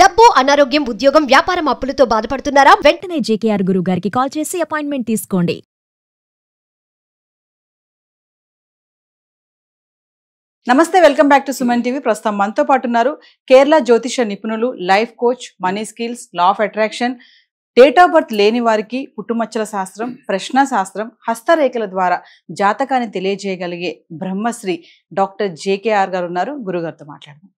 డబ్బు, అనారోగ్యం, ఉద్యోగం, వ్యాపారం అప్పులతో బాధపడుతున్నారా? వెంటనే జేకేఆర్ గురువు గారికి కాల్ చేసి అపాయింట్మెంట్ తీసుకోండి. నమస్తే, welcome back to Suman TV. ప్రస్తుతం మనతో పాటు ఉన్నారు కేరళ జ్యోతిష నిపుణులు, life coach, money skills, law of attraction, date of birth లేని వారికి పుట్టుమచ్చల శాస్త్రం, ప్రశ్న శాస్త్రం, హస్తరేఖల ద్వారా జాతకాన్ని తెలియజేయగలిగే బ్రహ్మశ్రీ డాక్టర్ జేకేఆర్ గారు ఉన్నారు. గురుగారితో మాట్లాడదాం.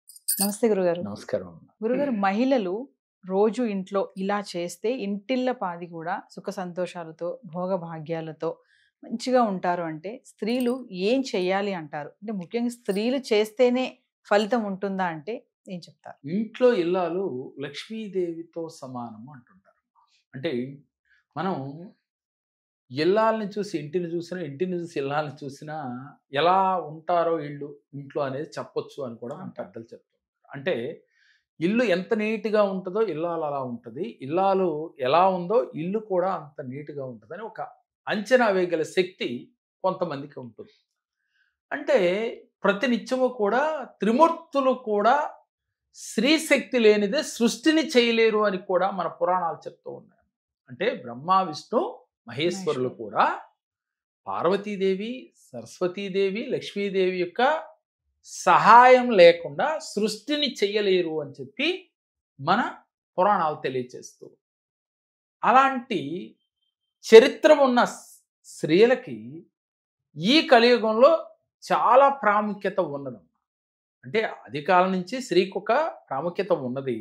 నమస్తే గురుగారు. నమస్కారం. గురుగారు, మహిళలు రోజు ఇంట్లో ఇలా చేస్తే ఇంటిళ్ళ పాది కూడా సుఖ సంతోషాలతో, భోగభాగ్యాలతో మంచిగా ఉంటారు అంటే స్త్రీలు ఏం చెయ్యాలి అంటారు? అంటే ముఖ్యంగా స్త్రీలు చేస్తేనే ఫలితం ఉంటుందా అంటే ఏం చెప్తారు? ఇంట్లో ఇల్లాలు లక్ష్మీదేవితో సమానము అంటుంటారు. అంటే మనం ఇల్లాలని చూసి ఇంటిని చూసినా, ఇంటిని చూసి ఇల్లాలని చూసినా ఎలా ఉంటారో ఇల్లు ఇంట్లో అనేది చెప్పొచ్చు అని కూడా మన పెద్దలు చెప్తారు. అంటే ఇల్లు ఎంత నీట్గా ఉంటుందో ఇల్లాలు అలా ఉంటుంది, ఇల్లాలు ఎలా ఉందో ఇల్లు కూడా అంత నీట్గా ఉంటుందని ఒక అంచనా వేయగల శక్తి కొంతమందికి ఉంటుంది. అంటే ప్రతినిత్యము కూడా త్రిమూర్తులు కూడా స్త్రీ శక్తి లేనిదే సృష్టిని చేయలేరు అని కూడా మన పురాణాలు చెప్తూ ఉన్నాయి. అంటే బ్రహ్మ, విష్ణు, మహేశ్వరులు కూడా పార్వతీదేవి, సరస్వతీదేవి, లక్ష్మీదేవి యొక్క సహాయం లేకుండా సృష్టిని చెయ్యలేరు అని చెప్పి మన పురాణాలు తెలియచేస్తూ, అలాంటి చరిత్ర ఉన్న స్త్రీలకి ఈ కలియుగంలో చాలా ప్రాముఖ్యత ఉన్నది. అంటే ఆది కాలం నుంచి స్త్రీకి ఒక ప్రాముఖ్యత ఉన్నది.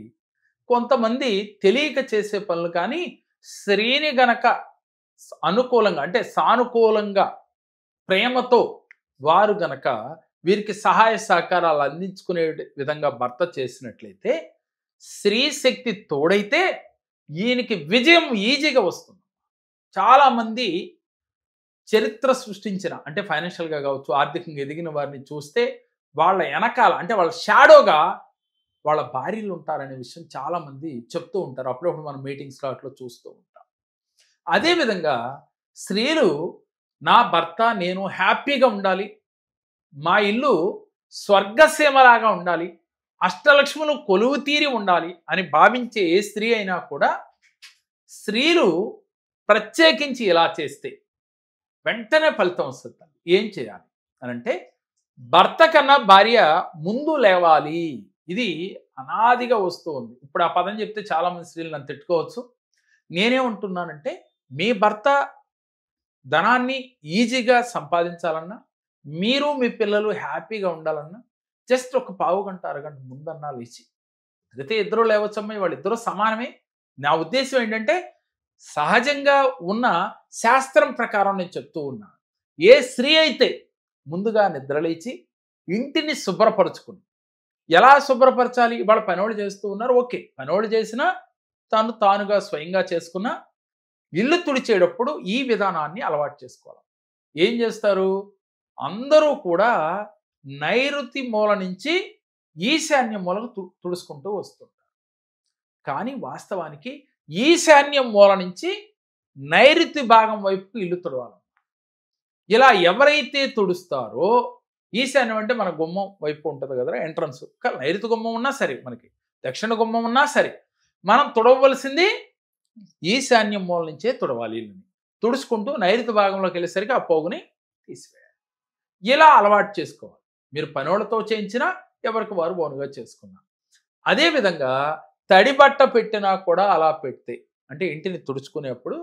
కొంతమంది తెలియక చేసే పనులు కానీ స్త్రీని గనక అనుకూలంగా అంటే సానుకూలంగా ప్రేమతో వారు గనక వీరికి సహాయ సహకారాలు అందించుకునే విధంగా భర్త చేసినట్లయితే, స్త్రీ శక్తి తోడైతే ఈయనకి విజయం ఈజీగా వస్తుంది. చాలామంది చరిత్ర సృష్టించిన అంటే ఫైనాన్షియల్గా కావచ్చు, ఆర్థికంగా ఎదిగిన వారిని చూస్తే వాళ్ళ వెనకాల అంటే వాళ్ళ షాడోగా వాళ్ళ భార్యలు ఉంటారనే విషయం చాలామంది చెప్తూ ఉంటారు. అప్పుడప్పుడు మనం మీటింగ్స్లో అట్లా చూస్తూ ఉంటాం. అదేవిధంగా స్త్రీలు నా భర్త నేను హ్యాపీగా ఉండాలి, మా ఇల్లు స్వర్గసీమలాగా ఉండాలి, అష్టలక్ష్ములు కొలువు తీరి ఉండాలి అని భావించే ఏ స్త్రీ అయినా కూడా స్త్రీలు ప్రత్యేకించి ఇలా చేస్తే వెంటనే ఫలితం వస్తుంది. ఏం చేయాలి అని అంటే, భర్త కన్నా భార్య ముందు లేవాలి. ఇది అనాదిగా వస్తూ ఉంది. ఇప్పుడు ఆ పదం చెప్తే చాలామంది స్త్రీలు నన్ను తిట్టుకోవచ్చు. నేనేమంటున్నానంటే, మీ భర్త ధనాన్ని ఈజీగా సంపాదించాలన్నా, మీరు మీ పిల్లలు హ్యాపీగా ఉండాలన్నా జస్ట్ ఒక పావు గంట అరగంట ముందన్నా లేచి, అయితే ఇద్దరు లేవచ్చమ్మా, వాళ్ళిద్దరూ సమానమే. నా ఉద్దేశం ఏంటంటే, సహజంగా ఉన్న శాస్త్రం ప్రకారం నేను చెప్తూ ఉన్నాను. ఏ స్త్రీ అయితే ముందుగా నిద్రలేచి ఇంటిని శుభ్రపరచుకుని, ఎలా శుభ్రపరచాలి, ఇవాళ పనోళ్ళు చేస్తూ ఉన్నారు, ఓకే, పనోళ్ళు చేసినా తానుగా స్వయంగా చేసుకున్న ఇల్లు తుడిచేటప్పుడు ఈ విధానాన్ని అలవాటు చేసుకోవాలి. ఏం చేస్తారు, అందరూ కూడా నైరుతి మూల నుంచి ఈశాన్య మూలకు తుడుచుకుంటూ వస్తుంటారు. కానీ వాస్తవానికి ఈశాన్యం మూల నుంచి నైరుతి భాగం వైపుకు ఇల్లు తుడవాలి. ఇలా ఎవరైతే తుడుస్తారో, ఈశాన్యం అంటే మన గుమ్మం వైపు ఉంటుంది కదా ఎంట్రన్స్, నైరుతి గుమ్మం ఉన్నా సరే, మనకి దక్షిణ గుమ్మం ఉన్నా సరే, మనం తుడవలసింది ఈశాన్యం మూల నుంచే తుడవాలి. ఇల్లుని తుడుచుకుంటూ నైరుతి భాగంలోకి వెళ్ళేసరికి ఆ పోగుని తీసివేయాలి. ఇలా అలవాటు చేసుకోవాలి. మీరు పనోళ్ళతో చేయించినా, ఎవరికి వారు ఓనుగా చేసుకున్నా. అదేవిధంగా తడి బట్ట పెట్టినా కూడా అలా పెడితే, అంటే ఇంటిని తుడుచుకునేప్పుడు,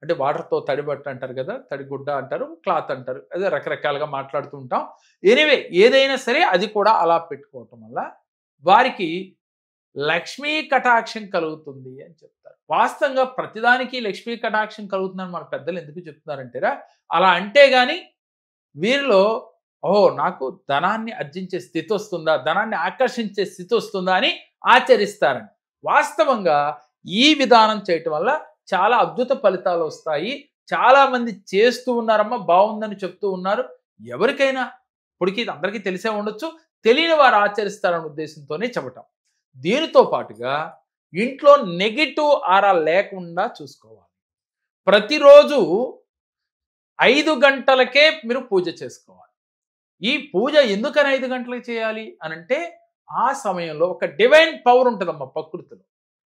అంటే వాటర్తో తడి బట్ట అంటారు కదా, తడిగుడ్డ అంటారు, క్లాత్ అంటారు, అదే రకరకాలుగా మాట్లాడుతూ ఉంటాం. ఎనివే ఏదైనా సరే అది కూడా అలా పెట్టుకోవటం వల్ల వారికి లక్ష్మీ కటాక్షం కలుగుతుంది అని చెప్తారు. వాస్తవంగా ప్రతిదానికి లక్ష్మీ కటాక్షం కలుగుతుందని మన పెద్దలు ఎందుకు చెప్తున్నారంటేరా, అలా అంటే కానీ వీరిలో నాకు ధనాన్ని ఆర్జించే స్థితి వస్తుందా, ధనాన్ని ఆకర్షించే స్థితి వస్తుందా అని ఆచరిస్తారని. వాస్తవంగా ఈ విధానం చేయటం వల్ల చాలా అద్భుత ఫలితాలు వస్తాయి. చాలామంది చేస్తూ ఉన్నారమ్మా, బాగుందని చెప్తూ ఉన్నారు. ఎవరికైనా ఇప్పటికీ అందరికీ తెలిసే ఉండొచ్చు, తెలియని వారు ఆచరిస్తారనే ఉద్దేశంతోనే చెప్పటం. దీనితో పాటుగా ఇంట్లో నెగిటివ్ ఆరా లేకుండా చూసుకోవాలి. ప్రతిరోజు 5 గంటలకే మీరు పూజ చేసుకోవాలి. ఈ పూజ ఎందుకని 5 గంటలకు చేయాలి అనంటే, ఆ సమయంలో ఒక డివైన్ పవర్ ఉంటుందమ్మా ప్రకృతిలో,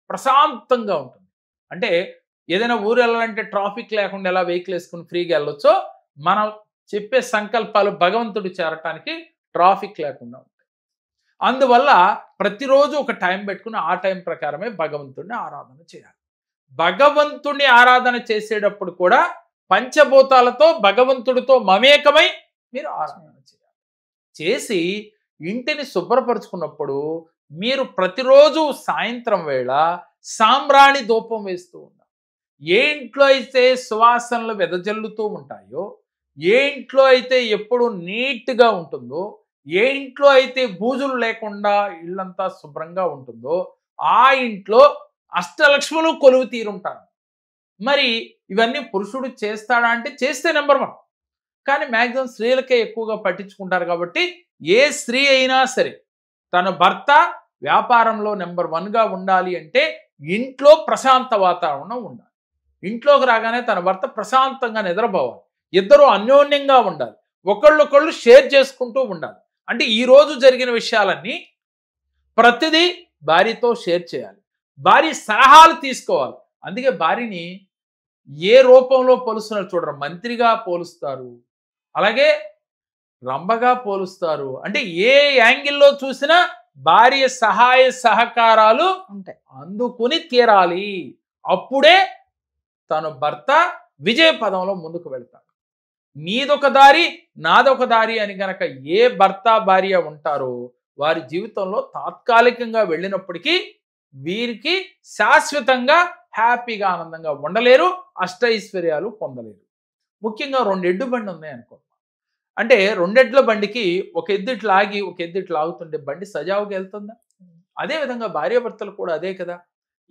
ప్రశాంతంగా ఉంటుంది. అంటే ఏదైనా ఊరు వెళ్ళాలంటే ట్రాఫిక్ లేకుండా ఎలా వెహికల్ వేసుకుని ఫ్రీగా వెళ్ళొచ్చో, మనం చెప్పే సంకల్పాలు భగవంతుడు చేరటానికి ట్రాఫిక్ లేకుండా ఉంటాయి. అందువల్ల ప్రతిరోజు ఒక టైం పెట్టుకుని ఆ టైం ప్రకారమే భగవంతుడిని ఆరాధన చేయాలి. భగవంతుడిని ఆరాధన చేసేటప్పుడు కూడా పంచభూతాలతో భగవంతుడితో మమేకమై మీరు ఆరాధన చేయాలి. చేసి ఇంటిని శుభ్రపరుచుకున్నప్పుడు మీరు ప్రతిరోజు సాయంత్రం వేళ సాంబ్రాణి ధూపం వేస్తూ ఉండాలి. ఏ ఇంట్లో అయితే సువాసనలు వెదజల్లుతూ ఉంటాయో, ఏ ఇంట్లో అయితే ఎప్పుడు నీట్గా ఉంటుందో, ఏ ఇంట్లో అయితే బూజులు లేకుండా ఇల్లంతా శుభ్రంగా ఉంటుందో ఆ ఇంట్లో అష్టలక్ష్ములు కొలువు తీరుంటారు. మరి ఇవన్నీ పురుషుడు చేస్తాడా అంటే చేస్తే నెంబర్ 1. కానీ మ్యాక్సిమం స్త్రీలకే ఎక్కువగా పట్టించుకుంటారు. కాబట్టి ఏ స్త్రీ అయినా సరే తన భర్త వ్యాపారంలో నెంబర్ 1గా ఉండాలి అంటే ఇంట్లో ప్రశాంత వాతావరణం ఉండాలి. ఇంట్లోకి రాగానే తన భర్త ప్రశాంతంగా నిద్రపోవాలి. ఇద్దరు అన్యోన్యంగా ఉండాలి. ఒకళ్ళొకళ్ళు షేర్ చేసుకుంటూ ఉండాలి. అంటే ఈ రోజు జరిగిన విషయాలన్నీ ప్రతిదీ భార్యతో షేర్ చేయాలి. భార్య సలహాలు తీసుకోవాలి. అందుకే భార్యని ఏ రూపంలో పోలుస్తున్నారు చూడరు. మంత్రిగా పోలుస్తారు, అలాగే రంభగా పోలుస్తారు. అంటే ఏ యాంగిల్లో చూసినా భార్య సహాయ సహకారాలు ఉంటాయి, అందుకుని తీరాలి. అప్పుడే తన భర్త విజయ పదంలో ముందుకు వెళ్తాడు. నీదొక దారి నాదొక దారి అని గనక ఏ భర్త భార్య ఉంటారో వారి జీవితంలో తాత్కాలికంగా వెళ్ళినప్పటికీ వీరికి శాశ్వతంగా హ్యాపీగా ఆనందంగా ఉండలేరు, అష్టైశ్వర్యాలు పొందలేరు. ముఖ్యంగా 2 ఎడ్డు బండి ఉన్నాయి అనుకో. అంటే 2 ఎడ్ల బండికి ఒక ఎద్దు ఇట్లా ఆగి ఒక ఎద్దు ఇట్లా ఆగుతుంటే బండి సజావుగా వెళ్తుందా? అదేవిధంగా భార్యాభర్తలు కూడా అదే కదా.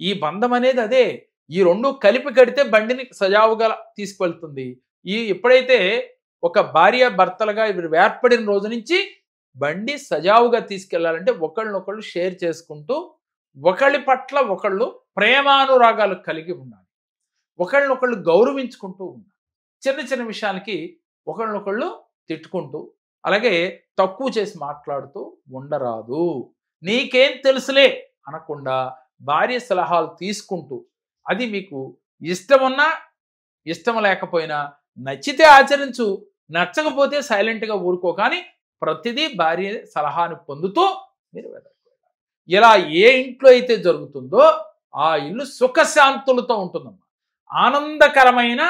ఈ బంధం అనేది అదే. ఈ 2 కలిపి కడితే బండిని సజావుగా తీసుకువెళ్తుంది. ఎప్పుడైతే ఒక భార్య భర్తలుగా ఇవి ఏర్పడిన రోజు నుంచి బండి సజావుగా తీసుకెళ్లాలంటే ఒకళ్ళనొకళ్ళు షేర్ చేసుకుంటూ ఒకళ్ళ పట్ల ఒకళ్ళు ప్రేమానురాగాలు కలిగి ఉండాలి. ఒకళ్ళనొకళ్ళు గౌరవించుకుంటూ ఉండాలి. చిన్న చిన్న విషయాలకి ఒకళ్ళనొకళ్ళు తిట్టుకుంటూ అలాగే తక్కువ చేసి మాట్లాడుతూ ఉండరాదు. నీకేం తెలుసులే అనకుండా భార్య సలహాలు తీసుకుంటూ, అది మీకు ఇష్టమున్నా ఇష్టం లేకపోయినా నచ్చితే ఆచరించు, నచ్చకపోతే సైలెంట్గా ఊరుకో. కానీ ప్రతిదీ భార్య సలహాను పొందుతూ మీరు వెళ్ళాలి. ఇలా ఏ ఇంట్లో అయితే జరుగుతుందో ఆ ఇల్లు సుఖశాంతులతో ఉంటుందమ్మా. ఆనందకరమైన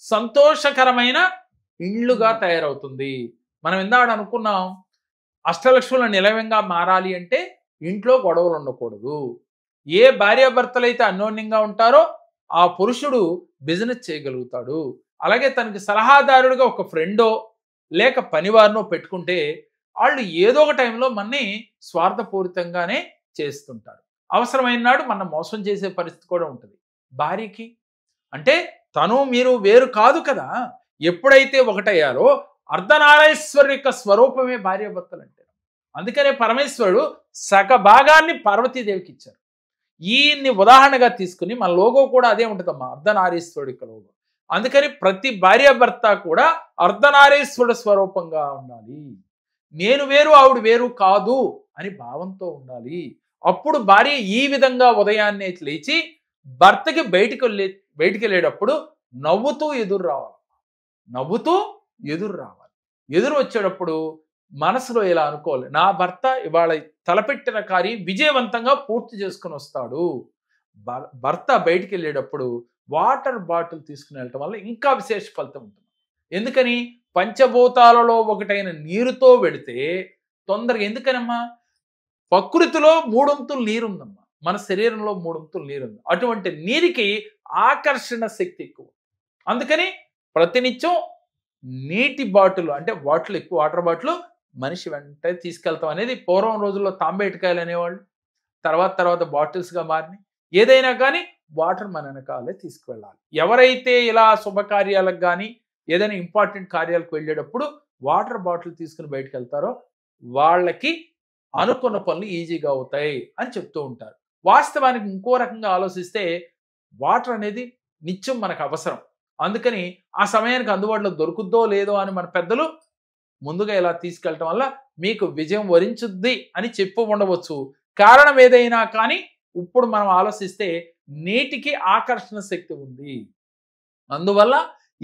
సంతోషకరమైన ఇళ్ళుగా తయారవుతుంది. మనం ఇందాక అనుకున్నాం, అష్టలక్ష్ముల నిలయంగా మారాలి అంటే ఇంట్లో గొడవలు ఉండకూడదు. ఏ భార్యాభర్తలైతే అన్యోన్యంగా ఉంటారో ఆ పురుషుడు బిజినెస్ చేయగలుగుతాడు. అలాగే తనకి సలహాదారుడిగా ఒక ఫ్రెండో లేక పనివారినో పెట్టుకుంటే వాళ్ళు ఏదో ఒక టైంలో మనని స్వార్థపూరితంగానే చేస్తుంటారు. అవసరమైన నాడు మనం మోసం చేసే పరిస్థితి కూడా ఉంటుంది. భార్యకి అంటే తను మీరు వేరు కాదు కదా. ఎప్పుడైతే ఒకటయ్యారో అర్ధనారీశ్వరుడి యొక్క స్వరూపమే భార్యాభర్తలు అంటే. అందుకనే పరమేశ్వరుడు సగ భాగాన్ని పార్వతీదేవికి ఇచ్చారు. ఈయన్ని ఉదాహరణగా తీసుకుని మన లోగో కూడా అదే ఉంటుందమ్మా, అర్ధనారీశ్వరుడి యొక్క లోగో. అందుకని ప్రతి భార్యాభర్త కూడా అర్ధనారీశ్వరుడు స్వరూపంగా ఉండాలి. నేను వేరు ఆవిడ వేరు కాదు అని భావంతో ఉండాలి. అప్పుడు భార్య ఈ విధంగా ఉదయాన్నే లేచి భర్తకి బయటికి వెళ్ళేటప్పుడు నవ్వుతూ ఎదురు రావాలి. నవ్వుతూ ఎదురు రావాలి. ఎదురు వచ్చేటప్పుడు మనసులో ఇలా అనుకోవాలి, నా భర్త ఇవాళ తలపెట్టిన కార్యం విజయవంతంగా పూర్తి చేసుకుని వస్తాడు. భర్త బయటికి వెళ్ళేటప్పుడు వాటర్ బాటిల్ తీసుకుని వెళ్ళటం వల్ల ఇంకా విశేష ఫలితం ఉంటుంది. ఎందుకని? పంచభూతాలలో ఒకటైన నీరుతో వెడితే తొందరగా. ఎందుకనమ్మా? ప్రకృతిలో 3 వంతులు నీరుందమ్మా, మన శరీరంలో 3 వంతులు నీరుంది. అటువంటి నీరికి ఆకర్షణ శక్తి ఎక్కువ. అందుకని ప్రతినిత్యం నీటి బాటిల్ అంటే బాటిల్, ఎక్కువ వాటర్ బాటిల్ మనిషి వెంటనే తీసుకెళ్తాం అనేది పూర్వం రోజుల్లో తాంబేటికాయలు అనేవాళ్ళు. తర్వాత బాటిల్స్గా మారినాయి. ఏదైనా కానీ వాటర్ మన వెనకాలే తీసుకువెళ్ళాలి. ఎవరైతే ఇలా శుభకార్యాలకు కానీ ఏదైనా ఇంపార్టెంట్ కార్యాలకు వెళ్ళేటప్పుడు వాటర్ బాటిల్ తీసుకుని బయటకు వెళ్తారో వాళ్ళకి అనుకున్న పనులు ఈజీగా అవుతాయి అని చెప్తూ ఉంటారు. వాస్తవానికి ఇంకో రకంగా ఆలోచిస్తే వాటర్ అనేది నిత్యం మనకు అవసరం. అందుకని ఆ సమయానికి అందుబాటులో దొరుకుద్దో లేదో అని మన పెద్దలు ముందుగా ఇలా తీసుకెళ్ళటం వల్ల మీకు విజయం వరించుద్ది అని చెప్పు ఉండవచ్చు. కారణం ఏదైనా కానీ ఇప్పుడు మనం ఆలోచిస్తే నీటికి ఆకర్షణ శక్తి ఉంది. అందువల్ల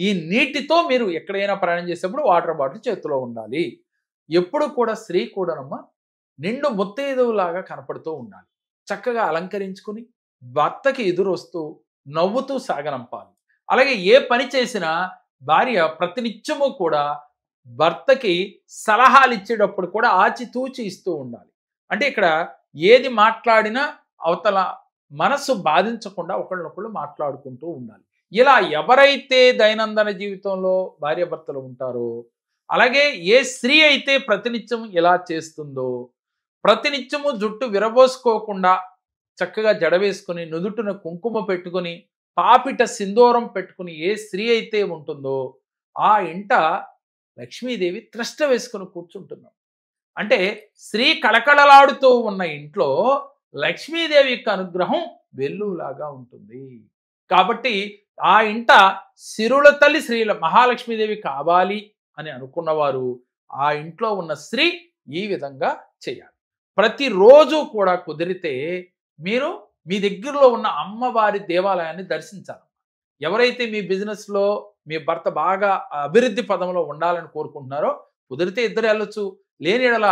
ఈ నీటితో మీరు ఎక్కడైనా ప్రయాణం చేసేప్పుడు వాటర్ బాటిల్ చేతిలో ఉండాలి. ఎప్పుడు కూడా స్త్రీ కూడానమ్మా నిండు ముత్తైదువులాగా కనపడుతూ ఉండాలి. చక్కగా అలంకరించుకుని భర్తకి ఎదురొస్తూ నవ్వుతూ సాగనంపాలి. అలాగే ఏ పని చేసినా భార్య ప్రతినిత్యము కూడా భర్తకి సలహాలు ఇచ్చేటప్పుడు కూడా ఆచితూచి ఇస్తూ ఉండాలి. అంటే ఇక్కడ ఏది మాట్లాడినా అవతల మనసు బాధించకుండా ఒకళ్ళనొకళ్ళు మాట్లాడుకుంటూ ఉండాలి. ఇలా ఎవరైతే దైనందిన జీవితంలో భార్యాభర్తలు ఉంటారో, అలాగే ఏ స్త్రీ అయితే ప్రతినిత్యం ఇలా చేస్తుందో, ప్రతినిత్యము జుట్టు విరబోసుకోకుండా చక్కగా జడ వేసుకుని నుదుటిన కుంకుమ పెట్టుకుని పాపిట సింధూరం పెట్టుకుని ఏ స్త్రీ అయితే ఉంటుందో ఆ ఇంట లక్ష్మీదేవి త్రష్ట వేసుకుని కూర్చుంటున్నాం. అంటే స్త్రీ కళకళలాడుతూ ఉన్న ఇంట్లో లక్ష్మీదేవి యొక్క అనుగ్రహం వెల్లులాగా ఉంటుంది. కాబట్టి ఆ ఇంట సిరుల తల్లి శ్రీ మహాలక్ష్మీదేవి కావాలి అని అనుకున్నవారు ఆ ఇంట్లో ఉన్న స్త్రీ ఈ విధంగా చేయాలి. ప్రతిరోజు కూడా కుదిరితే మీరు మీ దగ్గరలో ఉన్న అమ్మవారి దేవాలయాన్ని దర్శించాలి. ఎవరైతే మీ బిజినెస్లో మీ భర్త బాగా అభివృద్ధి పదంలో ఉండాలని కోరుకుంటున్నారో కుదిరితే ఇద్దరు వెళ్ళొచ్చు. లేని ఎడల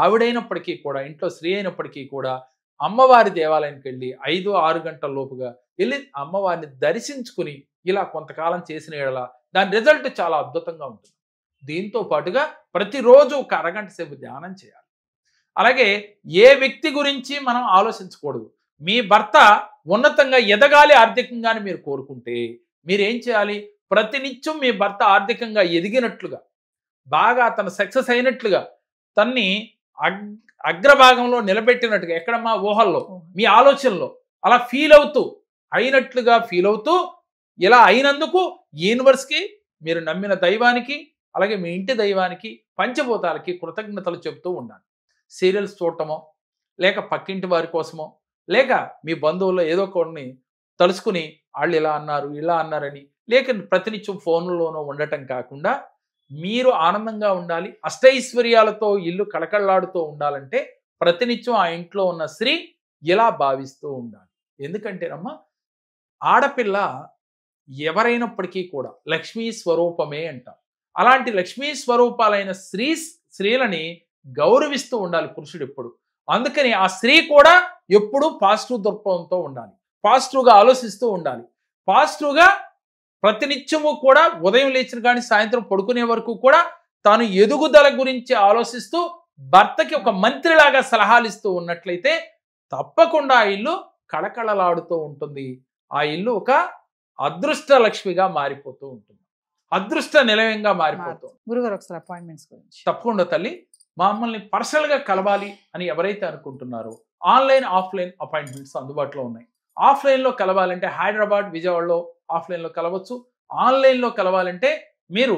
ఆవిడైనప్పటికీ కూడా ఇంట్లో స్త్రీ అయినప్పటికీ కూడా అమ్మవారి దేవాలయానికి వెళ్ళి 5-6 గంటల లోపుగా వెళ్ళి అమ్మవారిని దర్శించుకుని ఇలా కొంతకాలం చేసిన ఎడల దాని రిజల్ట్ చాలా అద్భుతంగా ఉంటుంది. దీంతో పాటుగా ప్రతిరోజు ఒక అరగంట సేపు ధ్యానం చేయాలి. అలాగే ఏ వ్యక్తి గురించి మనం ఆలోచించకూడదు. మీ భర్త ఉన్నతంగా ఎదగాలి ఆర్థికంగా మీరు కోరుకుంటే మీరేం చేయాలి? ప్రతినిత్యం మీ భర్త ఆర్థికంగా ఎదిగినట్లుగా, బాగా తను సక్సెస్ అయినట్లుగా, తన్ని అగ్రభాగంలో నిలబెట్టినట్టుగా, ఎక్కడ మా ఊహల్లో మీ ఆలోచనలో అలా ఫీల్ అవుతూ అయినట్లుగా ఫీల్ అవుతూ ఇలా అయినందుకు యూనివర్స్కి, మీరు నమ్మిన దైవానికి, అలాగే మీ ఇంటి దైవానికి, పంచభూతాలకి కృతజ్ఞతలు చెప్తూ ఉండాలి. సీరియల్స్ చూడటమో, లేక పక్కింటి వారి కోసమో, లేక మీ బంధువుల్లో ఏదో కొన్ని తలుసుకుని వాళ్ళు ఇలా అన్నారు ఇలా అన్నారని లేక ప్రతినిత్యం ఫోన్లోనో ఉండటం కాకుండా మీరు ఆనందంగా ఉండాలి, అష్టైశ్వర్యాలతో ఇల్లు కళకళలాడుతూ ఉండాలంటే ప్రతినిత్యం ఆ ఇంట్లో ఉన్న స్త్రీ ఇలా భావిస్తూ ఉండాలి. ఎందుకంటేనమ్మా ఆడపిల్ల ఎవరైనప్పటికీ కూడా లక్ష్మీ స్వరూపమే అంటాం. అలాంటి లక్ష్మీ స్వరూపాలైన స్త్రీలని గౌరవిస్తూ ఉండాలి పురుషుడు ఎప్పుడు. అందుకని ఆ స్త్రీ కూడా ఎప్పుడూ పాజిటివ్ దృక్పథంతో ఉండాలి, పాజిటివ్గా ఆలోచిస్తూ ఉండాలి. పాజిటివ్గా ప్రతినిత్యము కూడా ఉదయం లేచిన కానీ సాయంత్రం పడుకునే వరకు కూడా తాను ఎదుగుదల గురించి ఆలోచిస్తూ భర్తకి ఒక మంత్రిలాగా సలహాలు ఇస్తూ ఉన్నట్లయితే తప్పకుండా ఆ ఇల్లు కళకళలాడుతూ ఉంటుంది. ఆ ఇల్లు ఒక అదృష్ట లక్ష్మిగా మారిపోతూ ఉంటుంది, అదృష్ట నిలయంగా మారిపోతుంది. గురుగారు ఒకసారి అపాయింట్మెంట్స్ గురించి. తప్పకుండా తల్లి, మమ్మల్ని పర్సనల్గా కలవాలి అని ఎవరైతే అనుకుంటున్నారో ఆన్లైన్ ఆఫ్లైన్ అపాయింట్మెంట్స్ అందుబాటులో ఉన్నాయి. ఆఫ్లైన్లో కలవాలంటే హైదరాబాద్, విజయవాడలో ఆఫ్లైన్లో కలవచ్చు. ఆన్లైన్లో కలవాలంటే మీరు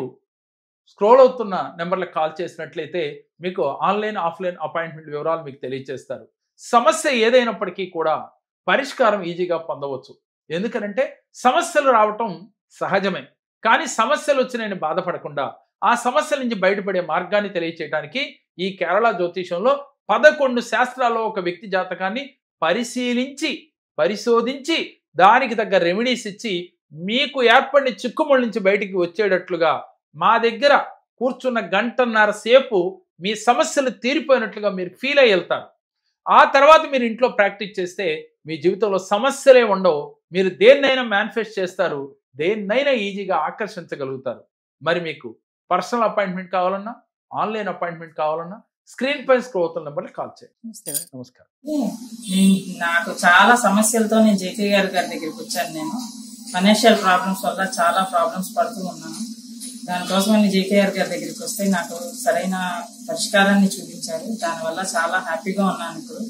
స్క్రోల్ అవుతున్న నెంబర్లకు కాల్ చేసినట్లయితే మీకు ఆన్లైన్ ఆఫ్లైన్ అపాయింట్మెంట్ వివరాలు మీకు తెలియజేస్తారు. సమస్య ఏదైనప్పటికీ కూడా పరిష్కారం ఈజీగా పొందవచ్చు. ఎందుకనంటే సమస్యలు రావటం సహజమే, కానీ సమస్యలు వచ్చినాయని బాధపడకుండా ఆ సమస్యల నుంచి బయటపడే మార్గాన్ని తెలియచేయడానికి ఈ కేరళ జ్యోతిషంలో 11 శాస్త్రాల్లో ఒక వ్యక్తి జాతకాన్ని పరిశోధించి దానికి తగ్గ రెమెడీస్ ఇచ్చి మీకు ఏర్పడిన చిక్కుముళ్ళ నుంచి బయటికి వచ్చేటట్లుగా మా దగ్గర కూర్చున్న 1.5 గంటల సేపు మీ సమస్యలు తీరిపోయినట్లుగా మీరు ఫీల్ అయ్యి వెళ్తారు. ఆ తర్వాత మీరు ఇంట్లో ప్రాక్టీస్ చేస్తే మీ జీవితంలో సమస్యలే ఉండవు. మీరు దేన్నైనా మేనిఫెస్ట్ చేస్తారు, దేన్నైనా ఈజీగా ఆకర్షించగలుగుతారు. మరి మీకు పర్సనల్ అపాయింట్మెంట్ కావాలన్నా, ఆన్లైన్ అపాయింట్మెంట్ కావాలన్నా స్క్రీన్ పై స్క్రోల్ అవుతున్న నెంబర్కి కాల్ చేయండి. నమస్కారం. నాకు చాలా సమస్యలతో నేను జేకే గారి దగ్గరికి వచ్చాను. నేను ఫైనాన్షియల్ ప్రాబ్లమ్స్ వల్ల చాలా ప్రాబ్లమ్స్ పడుతూ ఉన్నాను. దానికోసం నేను జేకే గారి దగ్గరికి వస్తే నాకు సరైన పరిష్కారాన్ని చూపించారు. దానివల్ల చాలా హ్యాపీగా ఉన్నాను ఇప్పుడు.